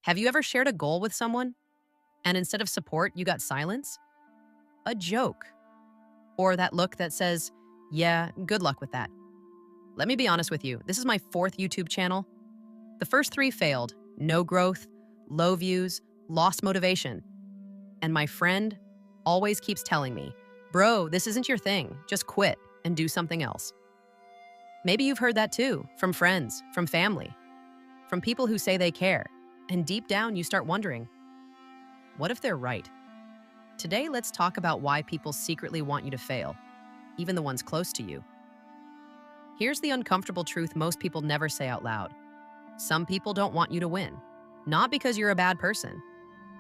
Have you ever shared a goal with someone and instead of support, you got silence? A joke? Or that look that says, yeah, good luck with that. Let me be honest with you. This is my fourth YouTube channel. The first three failed. No growth, low views, lost motivation. And my friend always keeps telling me, bro, this isn't your thing. Just quit and do something else. Maybe you've heard that too, from friends, from family, from people who say they care. And deep down, you start wondering, what if they're right? Today, let's talk about why people secretly want you to fail, even the ones close to you. Here's the uncomfortable truth most people never say out loud. Some people don't want you to win, not because you're a bad person,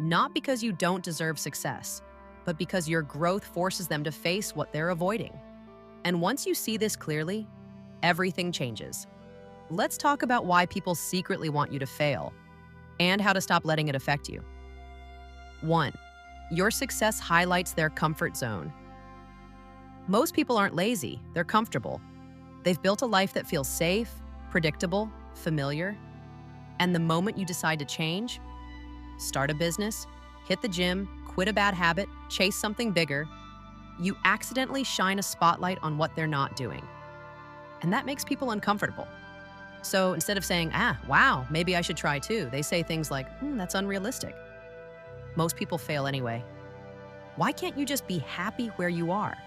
not because you don't deserve success, but because your growth forces them to face what they're avoiding. And once you see this clearly, everything changes. Let's talk about why people secretly want you to fail and how to stop letting it affect you. 1. Your success highlights their comfort zone. Most people aren't lazy, they're comfortable. They've built a life that feels safe, predictable, familiar. And the moment you decide to change, start a business, hit the gym, quit a bad habit, chase something bigger, you accidentally shine a spotlight on what they're not doing. And that makes people uncomfortable. So instead of saying, wow, maybe I should try too, they say things like, that's unrealistic. Most people fail anyway. Why can't you just be happy where you are?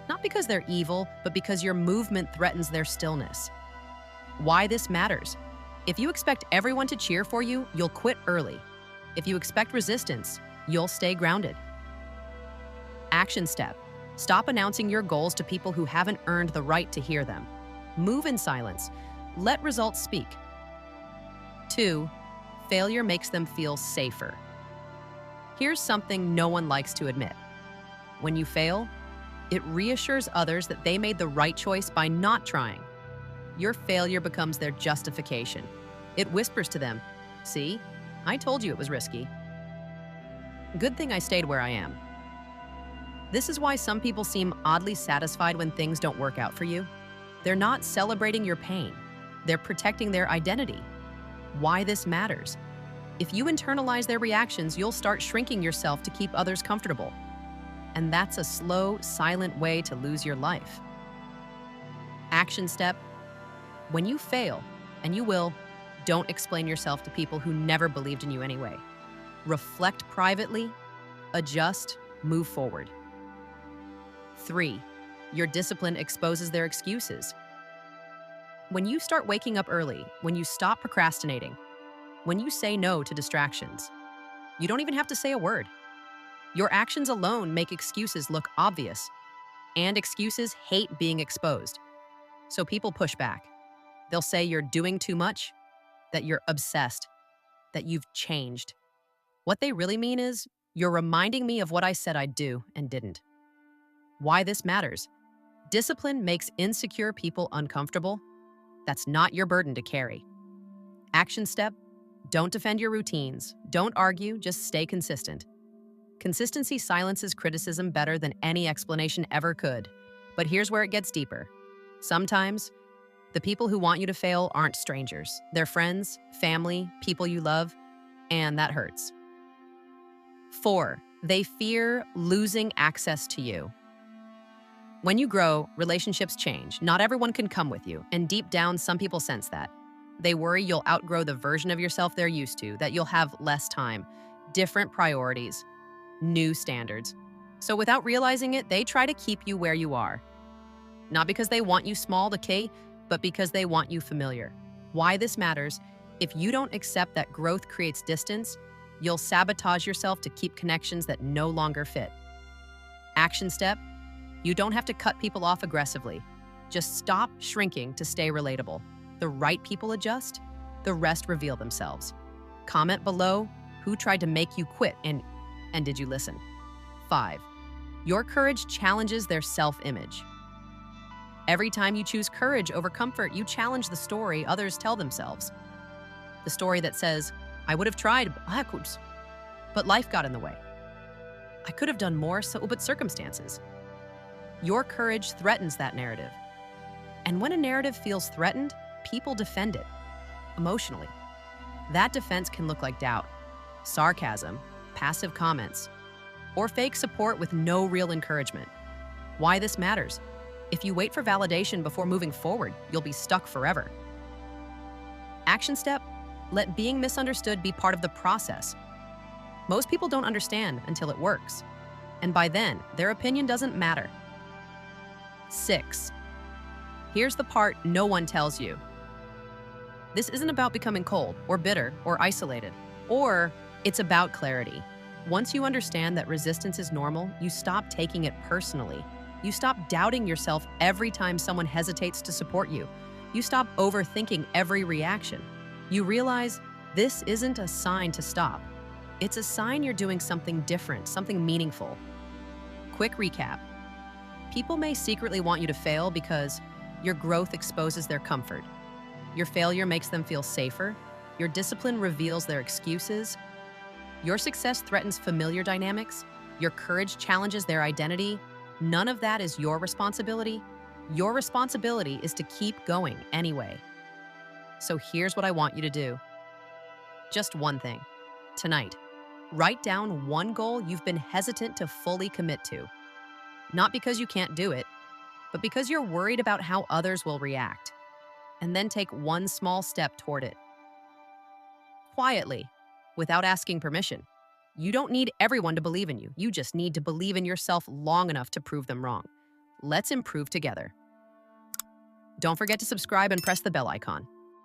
Not because they're evil, but because your movement threatens their stillness. Why this matters. If you expect everyone to cheer for you, you'll quit early. If you expect resistance, you'll stay grounded. Action step. Stop announcing your goals to people who haven't earned the right to hear them. Move in silence. Let results speak. 2. Failure makes them feel safer. Here's something no one likes to admit. When you fail, it reassures others that they made the right choice by not trying. Your failure becomes their justification. It whispers to them, see, I told you it was risky. Good thing I stayed where I am. This is why some people seem oddly satisfied when things don't work out for you. They're not celebrating your pain. They're protecting their identity. Why this matters. If you internalize their reactions, you'll start shrinking yourself to keep others comfortable. And that's a slow, silent way to lose your life. Action step. When you fail, and you will, don't explain yourself to people who never believed in you anyway. Reflect privately, adjust, move forward. 3. Your discipline exposes their excuses. When you start waking up early, when you stop procrastinating, when you say no to distractions, you don't even have to say a word. Your actions alone make excuses look obvious, and excuses hate being exposed. So people push back. They'll say you're doing too much, that you're obsessed, that you've changed. What they really mean is, you're reminding me of what I said I'd do and didn't. Why this matters. Discipline makes insecure people uncomfortable. That's not your burden to carry. Action step. Don't defend your routines. Don't argue, just stay consistent. Consistency silences criticism better than any explanation ever could. But here's where it gets deeper. Sometimes, the people who want you to fail aren't strangers. They're friends, family, people you love, and that hurts. 4. They fear losing access to you. When you grow, relationships change. Not everyone can come with you, and deep down, some people sense that. They worry you'll outgrow the version of yourself they're used to, that you'll have less time, different priorities, new standards. So without realizing it, they try to keep you where you are. Not because they want you small to K, but because they want you familiar. Why this matters, if you don't accept that growth creates distance, you'll sabotage yourself to keep connections that no longer fit. Action step, you don't have to cut people off aggressively. Just stop shrinking to stay relatable. The right people adjust, the rest reveal themselves. Comment below who tried to make you quit and did you listen? 5. Your courage challenges their self-image. Every time you choose courage over comfort, you challenge the story others tell themselves. The story that says, I would have tried, but life got in the way. I could have done more, but circumstances. Your courage threatens that narrative. And when a narrative feels threatened, people defend it, emotionally. That defense can look like doubt, sarcasm, passive comments, or fake support with no real encouragement. Why this matters? If you wait for validation before moving forward, you'll be stuck forever. Action step: let being misunderstood be part of the process. Most people don't understand until it works, and by then, their opinion doesn't matter. 6. Here's the part no one tells you. This isn't about becoming cold or bitter or isolated, or it's about clarity. Once you understand that resistance is normal, you stop taking it personally. You stop doubting yourself every time someone hesitates to support you. You stop overthinking every reaction. You realize this isn't a sign to stop. It's a sign you're doing something different, something meaningful. Quick recap. People may secretly want you to fail because your growth exposes their comfort. Your failure makes them feel safer. Your discipline reveals their excuses. Your success threatens familiar dynamics. Your courage challenges their identity. None of that is your responsibility. Your responsibility is to keep going anyway. So here's what I want you to do. Just one thing. Tonight, write down one goal you've been hesitant to fully commit to. Not because you can't do it, but because you're worried about how others will react. And then take one small step toward it. Quietly, without asking permission. You don't need everyone to believe in you. You just need to believe in yourself long enough to prove them wrong. Let's improve together. Don't forget to subscribe and press the bell icon.